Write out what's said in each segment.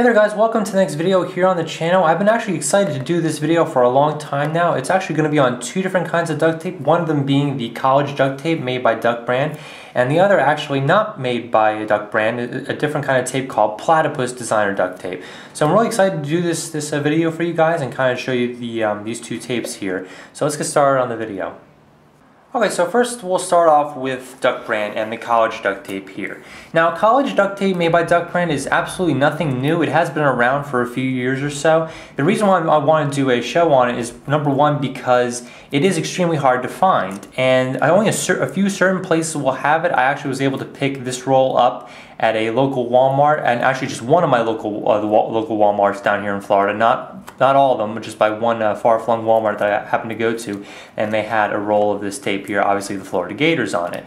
Hey there guys, welcome to the next video here on the channel. I've been actually excited to do this video for a long time now. It's actually going to be on two different kinds of duct tape, one of them being the college duct tape made by Duct brand, and the other actually not made by a Duct brand, a different kind of tape called Platypus designer duct tape. So I'm really excited to do this video for you guys and kind of show you these two tapes here. So let's get started on the video. Okay, so first we'll start off with Duct brand and the college duct tape here. Now, college duct tape made by Duct brand is absolutely nothing new. It has been around for a few years or so. The reason why I want to do a show on it is, number one, because it is extremely hard to find, and only a few certain places will have it. I actually was able to pick this roll up at a local Walmart, and actually just one of my local Walmarts down here in Florida. Not all of them, but just by one far-flung Walmart that I happened to go to, and they had a roll of this tape here, obviously the Florida Gators on it.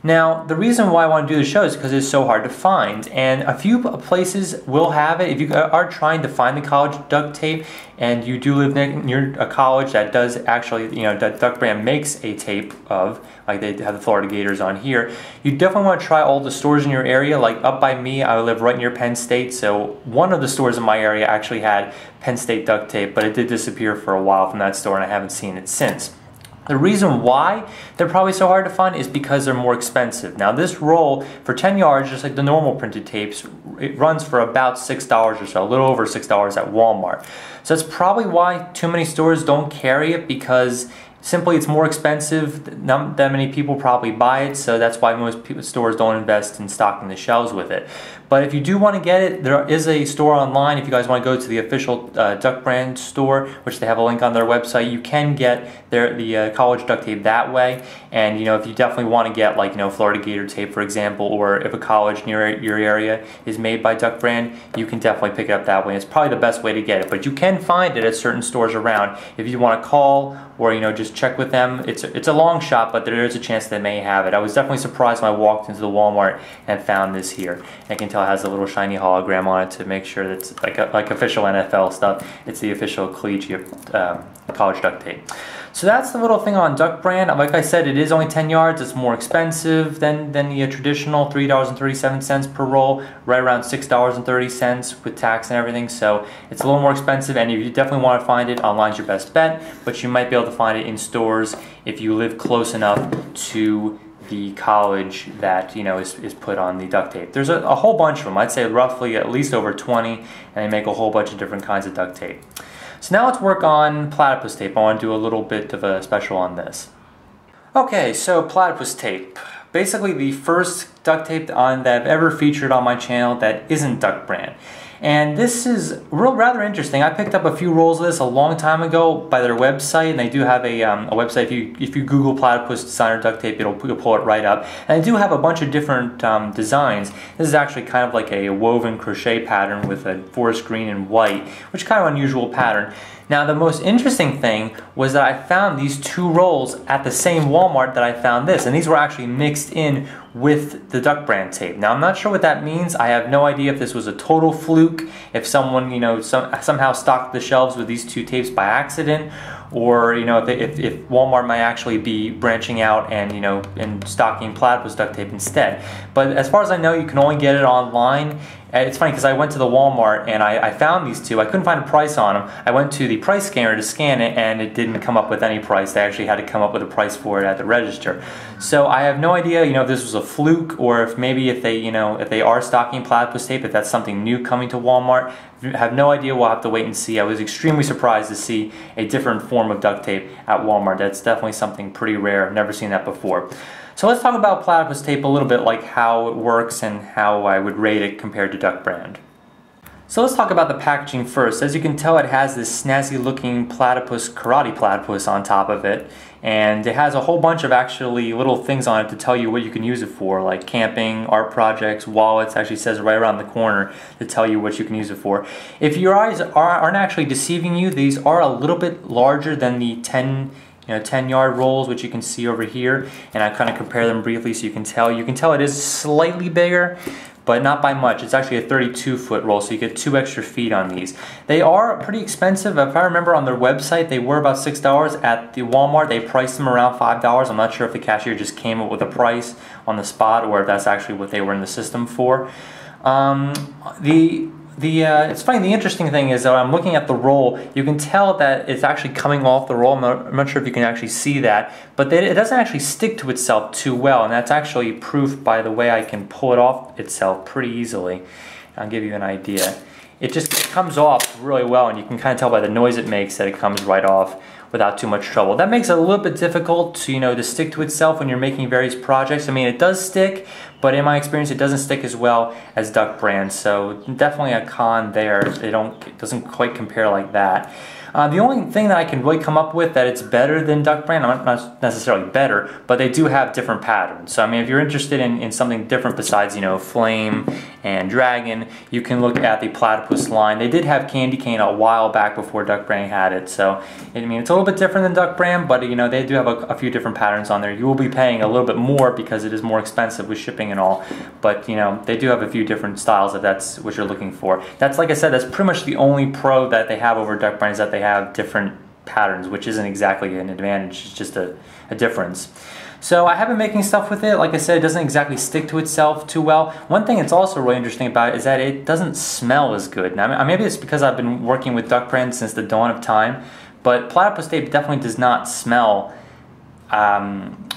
Now, the reason why I want to do the show is because it's so hard to find, and a few places will have it. If you are trying to find the college duct tape and you do live near a college that does actually, that Duct brand makes a tape of, like they have the Florida Gators on here, you definitely want to try all the stores in your area. Like up by me, I live right near Penn State, so one of the stores in my area actually had Penn State duct tape, but it did disappear for a while from that store and I haven't seen it since. The reason why they're probably so hard to find is because they're more expensive. Now, this roll for 10 yards, just like the normal printed tapes, it runs for about $6 or so, a little over $6 at Walmart. So that's probably why too many stores don't carry it, because simply it's more expensive. Not that many people probably buy it, so that's why most stores don't invest in stocking the shelves with it. But if you do want to get it, there is a store online. If you guys want to go to the official Duct brand store, which they have a link on their website, you can get the college duct tape that way. And if you definitely want to get, like, Florida Gator tape, for example, or if a college near your area is made by Duct brand, you can definitely pick it up that way. It's probably the best way to get it, but you can find it at certain stores around. If you want to call or just check with them, it's a long shot, but there is a chance they may have it. I was definitely surprised when I walked into the Walmart and found this here. I can tell it has a little shiny hologram on it to make sure that it's like official NFL stuff. It's the official collegiate college duct tape. So that's the little thing on Duct brand. Like I said, it is only 10 yards. It's more expensive than the traditional $3.37 per roll, right around $6.30 with tax and everything. So it's a little more expensive, and if you definitely want to find it, online's your best bet, but you might be able to find it in stores if you live close enough to the college that is put on the duct tape. There's a whole bunch of them. I'd say roughly at least over 20, and they make a whole bunch of different kinds of duct tape. So now let's work on Platypus tape. I want to do a little bit of a special on this. Okay, so Platypus tape. Basically the first duct tape that I've ever featured on my channel that isn't Duct brand. And this is rather interesting. I picked up a few rolls of this a long time ago by their website, and they do have a website. If you Google Platypus designer duct tape, you'll pull it right up. And they do have a bunch of different designs. This is actually kind of like a woven crochet pattern with a forest green and white, which is kind of an unusual pattern. Now, the most interesting thing was that I found these two rolls at the same Walmart that I found this, and these were actually mixed in with the Duct brand tape. Now, I'm not sure what that means. I have no idea if this was a total fluke, if someone somehow stocked the shelves with these two tapes by accident, or if Walmart might actually be branching out and stocking Platypus duct tape instead. But as far as I know, you can only get it online. It's funny because I went to the Walmart and I found these two. I couldn't find a price on them. I went to the price scanner to scan it, and it didn't come up with any price. They actually had to come up with a price for it at the register. So I have no idea, if this was a fluke, or if maybe if they are stocking Platypus tape, if that's something new coming to Walmart. I have no idea. We'll have to wait and see. I was extremely surprised to see a different form of duct tape at Walmart. That's definitely something pretty rare. I've never seen that before. So let's talk about Platypus tape a little bit, like how it works and how I would rate it compared to Duct brand. So let's talk about the packaging first. As you can tell, it has this snazzy looking platypus, karate platypus on top of it, and it has a whole bunch of actually little things on it to tell you what you can use it for, like camping, art projects, wallets. Actually says right around the corner to tell you what you can use it for. If your eyes aren't actually deceiving you, these are a little bit larger than the 10-yard rolls, which you can see over here, and I kind of compare them briefly so you can tell. You can tell it is slightly bigger, but not by much. It's actually a 32-foot roll, so you get 2 extra feet on these. They are pretty expensive. If I remember on their website, they were about $6. At the Walmart, they priced them around $5. I'm not sure if the cashier just came up with a price on the spot or if that's actually what they were in the system for. it's funny, the interesting thing is that I'm looking at the roll, you can tell that it's actually coming off the roll. I'm not sure if you can actually see that, but it doesn't actually stick to itself too well, and that's actually proof by the way I can pull it off itself pretty easily. I'll give you an idea. It just comes off really well, and you can kind of tell by the noise it makes that it comes right off without too much trouble. That makes it a little bit difficult to, to stick to itself when you're making various projects. I mean, it does stick, but in my experience, it doesn't stick as well as Duct brand. So definitely a con there. It doesn't quite compare like that. The only thing that I can really come up with that it's better than Duct brand, not necessarily better, but they do have different patterns. So I mean, if you're interested in something different besides, Flame and Dragon, you can look at the Platypus line. They did have Candy Cane a while back before Duct brand had it. So I mean, it's a little bit different than Duct brand, but they do have a few different patterns on there. You will be paying a little bit more because it is more expensive with shipping and all, but they do have a few different styles if that's what you're looking for. That's, like I said, that's pretty much the only pro that they have over Duct brand, is that they have different patterns, which isn't exactly an advantage, it's just a difference. So I have been making stuff with it. Like I said, it doesn't exactly stick to itself too well. One thing that's also really interesting about it is that it doesn't smell as good. Now maybe it's because I've been working with Duct brand since the dawn of time, but Platypus tape definitely does not smell, I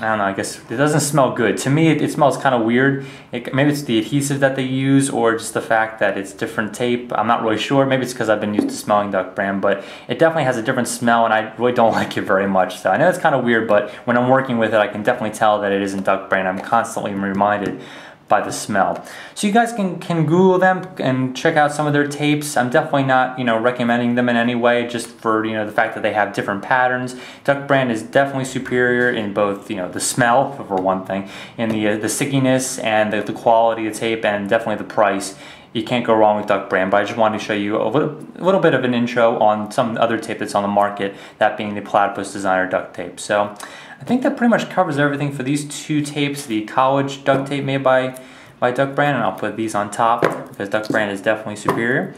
don't know, I guess it doesn't smell good. To me, it smells kind of weird. Maybe it's the adhesive that they use, or just the fact that it's different tape. I'm not really sure. Maybe it's because I've been used to smelling Duct brand, but it definitely has a different smell, and I really don't like it very much. So I know it's kind of weird, but when I'm working with it, I can definitely tell that it isn't Duct brand. I'm constantly reminded by the smell. So you guys can Google them and check out some of their tapes. I'm definitely not recommending them in any way, just for the fact that they have different patterns. Duct brand is definitely superior in both the smell, for one thing, and the stickiness and the quality of tape, and definitely the price. You can't go wrong with Duct brand, but I just wanted to show you a little bit of an intro on some other tape that's on the market, that being the Platypus Designer duct tape. So I think that pretty much covers everything for these two tapes, the college duct tape made by Duct brand, and I'll put these on top because Duct brand is definitely superior.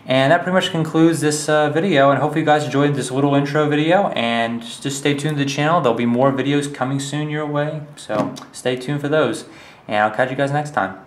And that pretty much concludes this video, and hopefully you guys enjoyed this little intro video, and just stay tuned to the channel. There'll be more videos coming soon your way, so stay tuned for those, and I'll catch you guys next time.